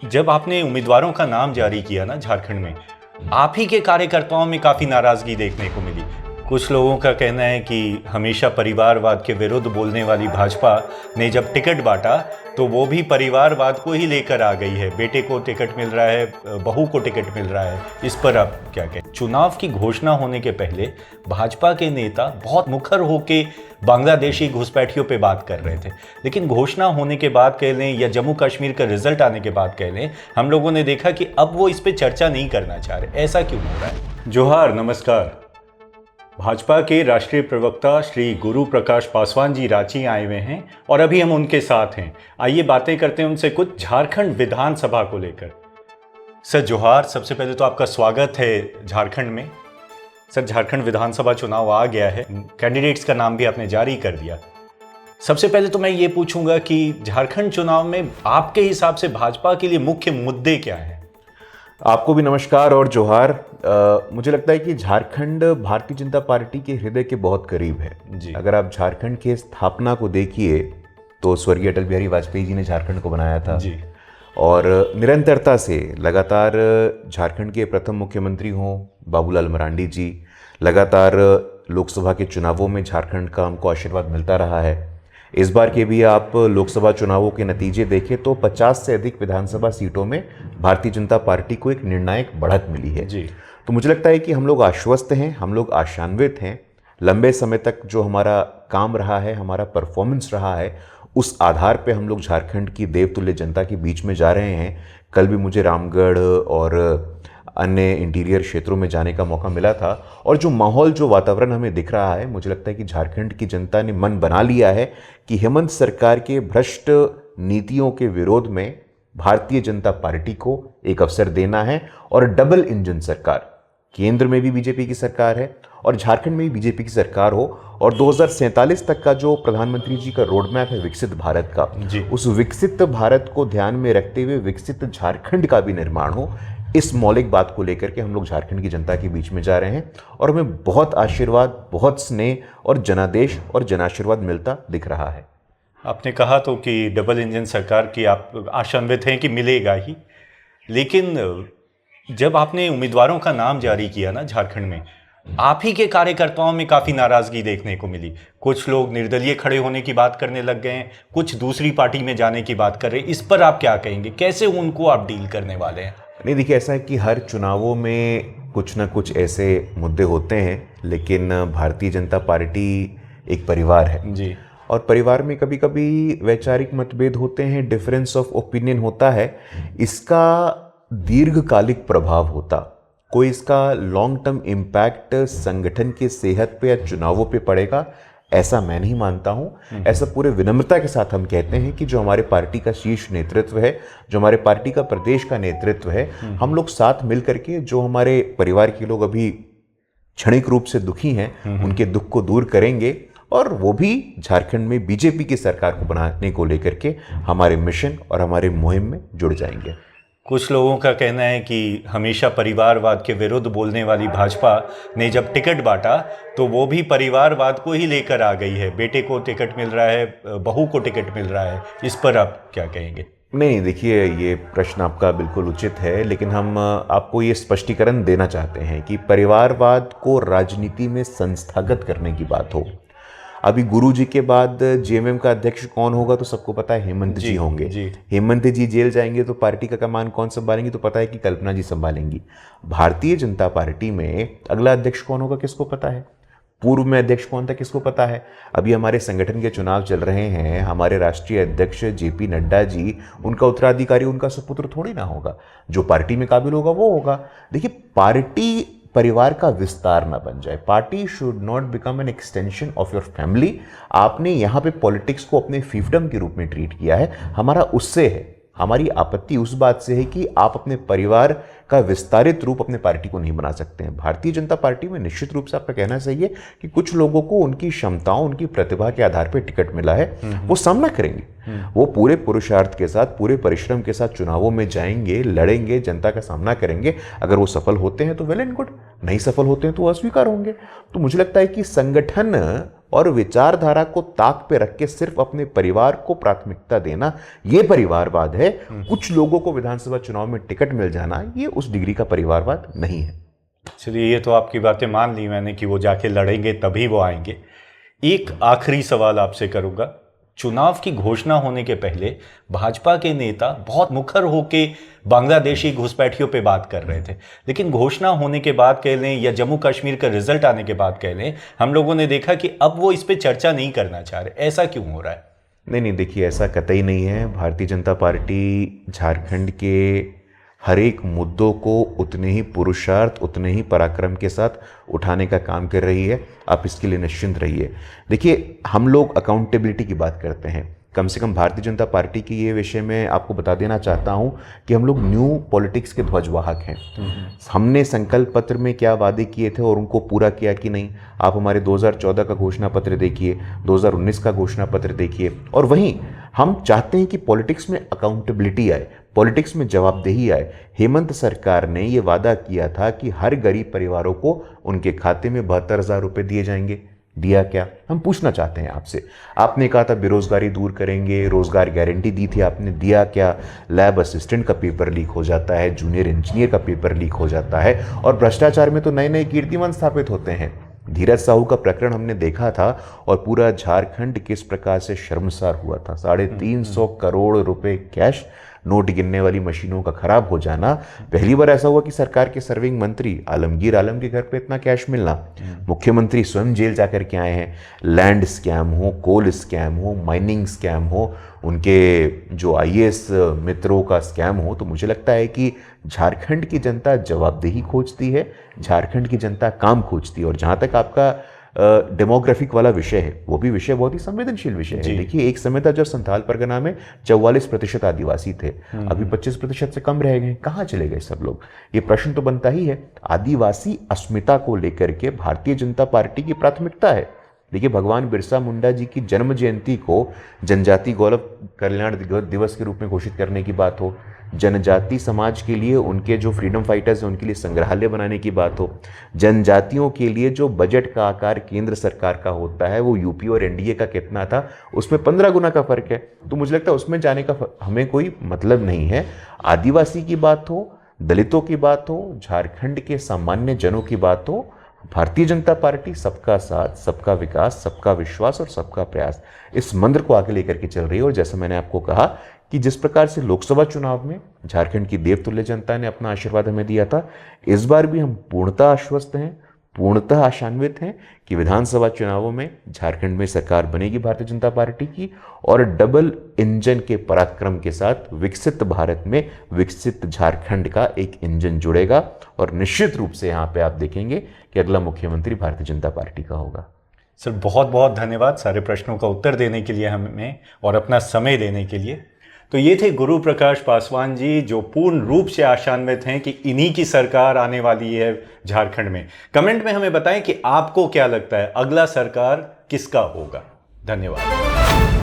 जब आपने उम्मीदवारों का नाम जारी किया ना झारखंड में, आप ही के कार्यकर्ताओं में काफी नाराजगी देखने को मिली। कुछ लोगों का कहना है कि हमेशा परिवारवाद के विरुद्ध बोलने वाली भाजपा ने जब टिकट बांटा तो वो भी परिवारवाद को ही लेकर आ गई है। बेटे को टिकट मिल रहा है, बहू को टिकट मिल रहा है। इस पर आप क्या कहें? चुनाव की घोषणा होने के पहले भाजपा के नेता बहुत मुखर होके बांग्लादेशी घुसपैठियों पे बात कर रहे थे, लेकिन घोषणा होने के बाद कह लें या जम्मू कश्मीर का रिजल्ट आने के बाद कह लें, हम लोगों ने देखा कि अब वो इस पे चर्चा नहीं करना चाह रहे। ऐसा क्यों हो रहा है? जोहार, नमस्कार। भाजपा के राष्ट्रीय प्रवक्ता श्री गुरु प्रकाश पासवान जी रांची आए हुए हैं और अभी हम उनके साथ हैं। आइए बातें करते हैं उनसे कुछ झारखंड विधानसभा को लेकर। सर जोहार, सबसे पहले तो आपका स्वागत है झारखंड में। सर, झारखंड विधानसभा चुनाव आ गया है, कैंडिडेट्स का नाम भी आपने जारी कर दिया। सबसे पहले तो मैं ये पूछूंगा कि झारखंड चुनाव में आपके हिसाब से भाजपा के लिए मुख्य मुद्दे क्या हैं? आपको भी नमस्कार और जोहार। मुझे लगता है कि झारखंड भारतीय जनता पार्टी के हृदय के बहुत करीब है जी। अगर आप झारखंड के स्थापना को देखिए तो स्वर्गीय अटल बिहारी वाजपेयी जी ने झारखंड को बनाया था जी। और निरंतरता से लगातार झारखंड के प्रथम मुख्यमंत्री हों बाबूलाल मरांडी जी, लगातार लोकसभा के चुनावों में झारखंड का हमको आशीर्वाद मिलता रहा है। इस बार के भी आप लोकसभा चुनावों के नतीजे देखें तो 50 से अधिक विधानसभा सीटों में भारतीय जनता पार्टी को एक निर्णायक बढ़त मिली है जी। तो मुझे लगता है कि हम लोग आश्वस्त हैं, हम लोग आशान्वित हैं। लंबे समय तक जो हमारा काम रहा है, हमारा परफॉर्मेंस रहा है, उस आधार पे हम लोग झारखंड की देवतुल्य जनता के बीच में जा रहे हैं। कल भी मुझे रामगढ़ और अन्य इंटीरियर क्षेत्रों में जाने का मौका मिला था और जो माहौल, जो वातावरण हमें दिख रहा है, मुझे लगता है कि झारखंड की जनता ने मन बना लिया है कि हेमंत सरकार के भ्रष्ट नीतियों के विरोध में भारतीय जनता पार्टी को एक अवसर देना है। और डबल इंजन सरकार, केंद्र में भी बीजेपी की सरकार है और झारखंड में भी बीजेपी की सरकार हो और 2047 तक का जो प्रधानमंत्री जी का रोड मैप है विकसित भारत का, उस विकसित भारत को ध्यान में रखते हुए विकसित झारखंड का भी निर्माण हो। इस मौलिक बात को लेकर के हम लोग झारखंड की जनता के बीच में जा रहे हैं और हमें बहुत आशीर्वाद, बहुत स्नेह और जनादेश और जनाशीर्वाद मिलता दिख रहा है। आपने कहा तो कि डबल इंजन सरकार की आप आशान्वित हैं कि मिलेगा ही, लेकिन जब आपने उम्मीदवारों का नाम जारी किया ना झारखंड में, आप ही के कार्यकर्ताओं में काफी नाराजगी देखने को मिली। कुछ लोग निर्दलीय खड़े होने की बात करने लग गए हैं, कुछ दूसरी पार्टी में जाने की बात कर रहे हैं। इस पर आप क्या कहेंगे? कैसे उनको आप डील करने वाले हैं? नहीं, देखिए, ऐसा है कि हर चुनावों में कुछ ना कुछ ऐसे मुद्दे होते हैं, लेकिन भारतीय जनता पार्टी एक परिवार है जी। और परिवार में कभी कभी वैचारिक मतभेद होते हैं, डिफरेंस ऑफ ओपिनियन होता है। इसका दीर्घकालिक प्रभाव होता, कोई इसका लॉन्ग टर्म इम्पैक्ट संगठन की सेहत पे या चुनावों पे पड़ेगा, ऐसा मैं नहीं मानता हूं। ऐसा पूरे विनम्रता के साथ हम कहते हैं कि जो हमारे पार्टी का शीर्ष नेतृत्व है, जो हमारे पार्टी का प्रदेश का नेतृत्व है, हम लोग साथ मिल करके जो हमारे परिवार के लोग अभी क्षणिक रूप से दुखी हैं, उनके दुख को दूर करेंगे और वो भी झारखंड में बीजेपी की सरकार को बनाने को लेकर के हमारे मिशन और हमारे मुहिम में जुड़ जाएंगे। कुछ लोगों का कहना है कि हमेशा परिवारवाद के विरुद्ध बोलने वाली भाजपा ने जब टिकट बांटा तो वो भी परिवारवाद को ही लेकर आ गई है। बेटे को टिकट मिल रहा है, बहू को टिकट मिल रहा है। इस पर आप क्या कहेंगे? नहीं, देखिए, ये प्रश्न आपका बिल्कुल उचित है, लेकिन हम आपको ये स्पष्टीकरण देना चाहते हैं कि परिवारवाद को राजनीति में संस्थागत करने की बात हो। अभी गुरु जी के बाद जेएमएम का अध्यक्ष कौन होगा तो सबको पता है, हेमंत जी होंगे। हेमंत जी जेल जाएंगे तो पार्टी का कमान कौन संभालेंगी तो पता है कि कल्पना जी संभालेंगी। भारतीय जनता पार्टी में अगला अध्यक्ष कौन होगा किसको पता है? पूर्व में अध्यक्ष कौन था किसको पता है? अभी हमारे संगठन के चुनाव चल रहे हैं, हमारे राष्ट्रीय अध्यक्ष जेपी नड्डा जी, उनका उत्तराधिकारी उनका सुपुत्र थोड़ी ना होगा। जो पार्टी में काबिल होगा वो होगा। देखिए, पार्टी परिवार का विस्तार ना बन जाए। Party should not become an extension of your family. आपने यहाँ पे पॉलिटिक्स को अपने फिefdom के रूप में ट्रीट किया है, हमारा उससे है। हमारी आपत्ति उस बात से है कि आप अपने परिवार का विस्तारित रूप अपने पार्टी को नहीं बना सकते हैं। भारतीय जनता पार्टी में निश्चित रूप से आपका कहना सही है कि कुछ लोगों को उनकी क्षमताओं, उनकी प्रतिभा के आधार पर टिकट मिला है, वो सामना करेंगे, वो पूरे पुरुषार्थ के साथ, पूरे परिश्रम के साथ चुनावों में जाएंगे, लड़ेंगे, जनता का सामना करेंगे। अगर वो सफल होते हैं तो वेल एंड गुड, नहीं सफल होते हैं तो अस्वीकार होंगे। तो मुझे लगता है कि संगठन और विचारधारा को ताक पे रख के सिर्फ अपने परिवार को प्राथमिकता देना, ये परिवारवाद है। कुछ लोगों को विधानसभा चुनाव में टिकट मिल जाना, ये उस डिग्री का परिवारवाद नहीं है। चलिए, ये तो आपकी बातें मान ली मैंने कि वो जाके लड़ेंगे तभी वो आएंगे। एक आखिरी सवाल आपसे करूंगा। चुनाव की घोषणा होने के पहले भाजपा के नेता बहुत मुखर होके बांग्लादेशी घुसपैठियों पे बात कर रहे थे, लेकिन घोषणा होने के बाद कह लें या जम्मू कश्मीर का रिजल्ट आने के बाद कह लें, हम लोगों ने देखा कि अब वो इस पे चर्चा नहीं करना चाह रहे। ऐसा क्यों हो रहा है? नहीं, देखिए, ऐसा कतई नहीं है। भारतीय जनता पार्टी झारखंड के हर एक मुद्दों को उतने ही पुरुषार्थ, उतने ही पराक्रम के साथ उठाने का काम कर रही है। आप इसके लिए निश्चिंत रहिए। देखिए, हम लोग अकाउंटेबिलिटी की बात करते हैं। कम से कम भारतीय जनता पार्टी की ये विषय में आपको बता देना चाहता हूं कि हम लोग न्यू पॉलिटिक्स के ध्वजवाहक हैं। हमने संकल्प पत्र में क्या वादे किए थे और उनको पूरा किया कि नहीं, आप हमारे 2014 का घोषणा पत्र देखिए, 2019 का घोषणा पत्र देखिए। और वहीं हम चाहते हैं कि पॉलिटिक्स में अकाउंटेबिलिटी आए, पॉलिटिक्स में जवाबदेही आए। हेमंत सरकार ने ये वादा किया था कि हर गरीब परिवारों को उनके खाते में 72,000 रुपये दिए जाएंगे। दिया क्या? हम पूछना चाहते हैं आपसे। आपने कहा था बेरोजगारी दूर करेंगे, रोजगार गारंटी दी थी, आपने दिया क्या? लैब असिस्टेंट का पेपर लीक हो जाता है, जूनियर इंजीनियर का पेपर लीक हो जाता है, और भ्रष्टाचार में तो नए नए कीर्तिमान स्थापित होते हैं। धीरज साहू का प्रकरण हमने देखा था और पूरा झारखंड किस प्रकार से शर्मसार हुआ था। 350 करोड़ रुपए कैश, नोट गिनने वाली मशीनों का खराब हो जाना। पहली बार ऐसा हुआ कि सरकार के सर्विंग मंत्री आलमगीर आलम के घर पे इतना कैश मिलना। मुख्यमंत्री स्वयं जेल जाकर के आए हैं। लैंड स्कैम हो, कोल स्कैम हो, माइनिंग स्कैम हो, उनके जो आईएएस मित्रों का स्कैम हो। तो मुझे लगता है कि झारखंड की जनता जवाबदेही खोजती है, झारखंड की जनता काम खोजती है। और जहाँ तक आपका डेमोग्राफिक वाला विषय है, वो भी विषय बहुत ही संवेदनशील विषय है। देखिए, एक समय था जब संथाल परगना में 44% आदिवासी थे, अभी 25% से कम रह गए। कहाँ चले गए सब लोग? ये प्रश्न तो बनता ही है। आदिवासी अस्मिता को लेकर के भारतीय जनता पार्टी की प्राथमिकता है। देखिए, भगवान बिरसा मुंडा जी की जन्म जयंती को जनजाति गौरव कल्याण दिवस के रूप में घोषित करने की बात हो, जनजाति समाज के लिए उनके जो फ्रीडम फाइटर्स हैं उनके लिए संग्रहालय बनाने की बात हो, जनजातियों के लिए जो बजट का आकार केंद्र सरकार का होता है वो यूपी और एनडीए का कितना था, उसमें 15 गुना का फर्क है। तो मुझे लगता है उसमें जाने का हमें कोई मतलब नहीं है। आदिवासी की बात हो, दलितों की बात हो, झारखंड के सामान्य जनों की बात हो, भारतीय जनता पार्टी सबका साथ, सबका विकास, सबका विश्वास और सबका प्रयास, इस मंत्र को आगे लेकर के चल रही है। और जैसा मैंने आपको कहा कि जिस प्रकार से लोकसभा चुनाव में झारखंड की देवतुल्य जनता ने अपना आशीर्वाद हमें दिया था, इस बार भी हम पूर्णतः आश्वस्त हैं, पूर्णतः आशान्वित हैं कि विधानसभा चुनावों में झारखंड में सरकार बनेगी भारतीय जनता पार्टी की, और डबल इंजन के पराक्रम के साथ विकसित भारत में विकसित झारखंड का एक इंजन जुड़ेगा। और निश्चित रूप से यहाँ पे आप देखेंगे कि अगला मुख्यमंत्री भारतीय जनता पार्टी का होगा। सर, बहुत बहुत धन्यवाद सारे प्रश्नों का उत्तर देने के लिए हमें और अपना समय देने के लिए। तो ये थे गुरु प्रकाश पासवान जी, जो पूर्ण रूप से आशान्वित हैं कि इन्हीं की सरकार आने वाली है झारखंड में। कमेंट में हमें बताएं कि आपको क्या लगता है, अगला सरकार किसका होगा। धन्यवाद।